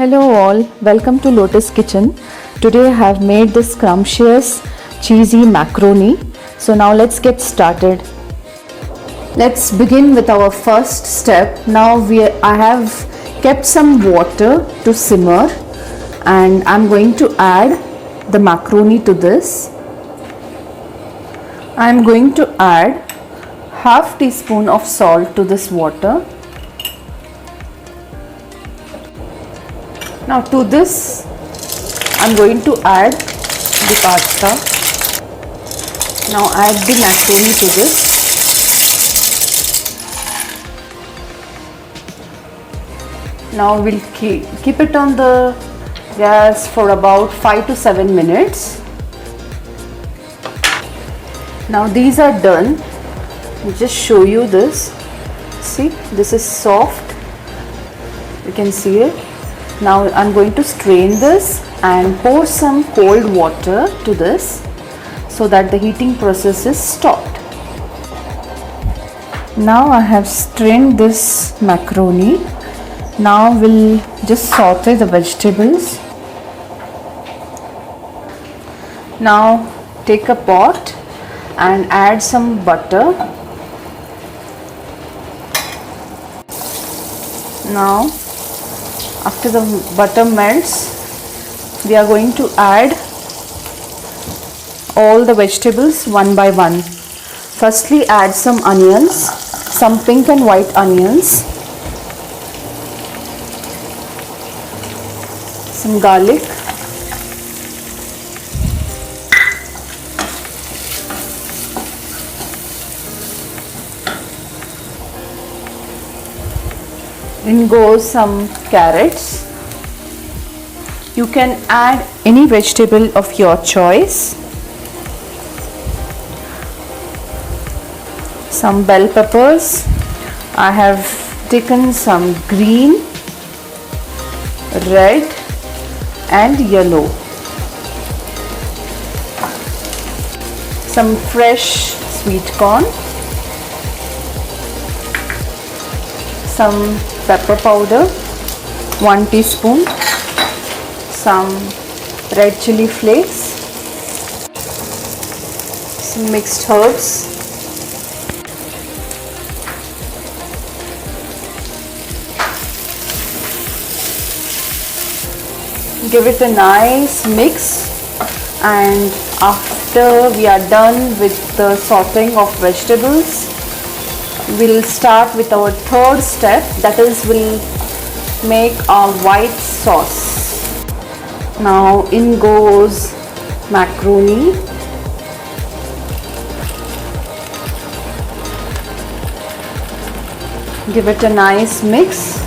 Hello all, welcome to Lotus Kitchen. Today I have made this scrumptious cheesy macaroni. So now let's get started. Let's begin with our first step. Now I have kept some water to simmer and I'm going to add the macaroni to this. I'm going to add half teaspoon of salt to this water. Now to this I'm going to add the pasta. Now add the macaroni to this. Now we'll keep it on the gas for about 5 to 7 minutes. Now these are done. I'll just show you this. See, this is soft. You can see it. Now I'm going to strain this and pour some cold water to this so that the heating process is stopped. Now I have strained this macaroni. Now we'll just saute the vegetables. Now take a pot and add some butter. Now after the butter melts, we are going to add all the vegetables one by one. Firstly, add some onions, some pink and white onions, some garlic, in goes some carrots. You can add any vegetable of your choice. Some bell peppers. I have taken some green, red and yellow. Some fresh sweet corn. Some pepper powder, 1 teaspoon, some red chili flakes, some mixed herbs, give it a nice mix, and after we are done with the sauteing of vegetables, we'll start with our third step, that is we'll make our white sauce. Now in goes macaroni, give it a nice mix.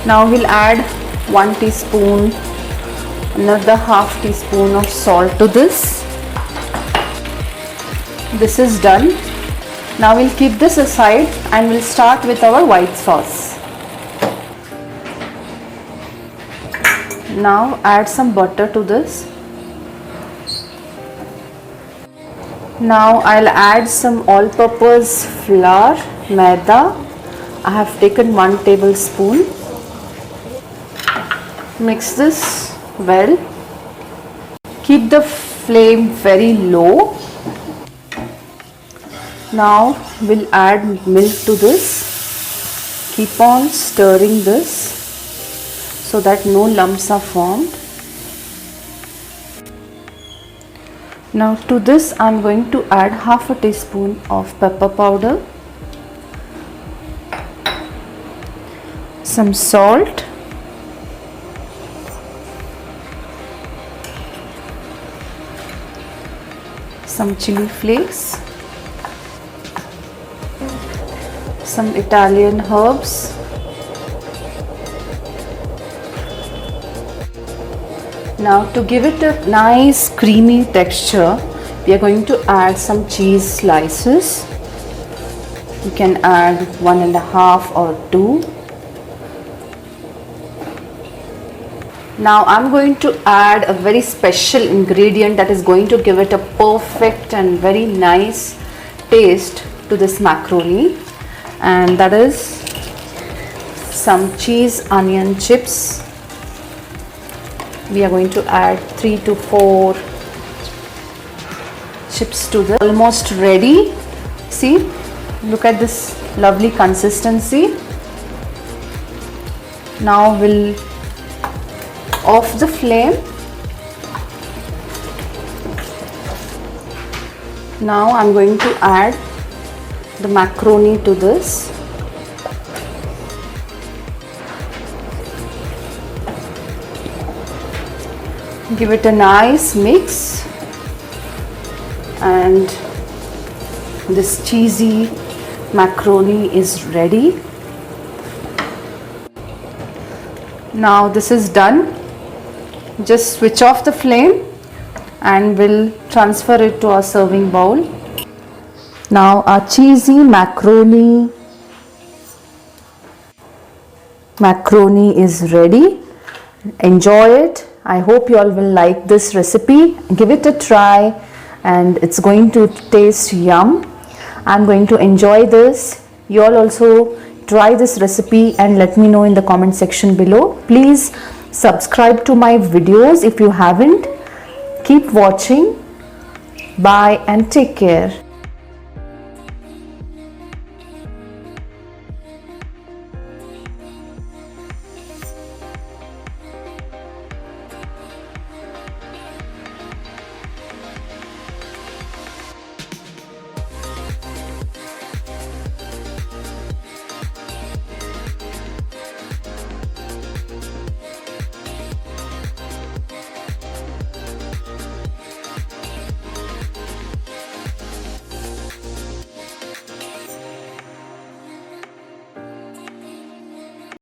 Now we'll add 1 teaspoon, another half teaspoon of salt to this. This is done. Now we'll keep this aside and we'll start with our white sauce. Now add some butter to this. Now I'll add some all-purpose flour, maida. I have taken 1 tablespoon. Mix this well. Keep the flame very low. Now we'll add milk to this. Keep on stirring this so that no lumps are formed. Now to this I'm going to add half a teaspoon of pepper powder, some salt, some chili flakes, some Italian herbs, now to give it a nice creamy texture, we are going to add some cheese slices. You can add 1.5 or 2. Now I'm going to add a very special ingredient that is going to give it a perfect and very nice taste to this macaroni, and that is some cheese onion chips. We are going to add 3 to 4 chips to this. Almost ready. See, look at this lovely consistency. Now we'll off the flame. Now I'm going to add the macaroni to this. Give it a nice mix, and this cheesy macaroni is ready. Now this is done. Just switch off the flame and we'll transfer it to our serving bowl. Now our cheesy macaroni is ready. Enjoy it. I hope you all will like this recipe. Give it a try and it's going to taste yum. I'm going to enjoy this. You all also try this recipe and let me know in the comment section below. Please subscribe to my videos if you haven't. Keep watching. Bye and take care.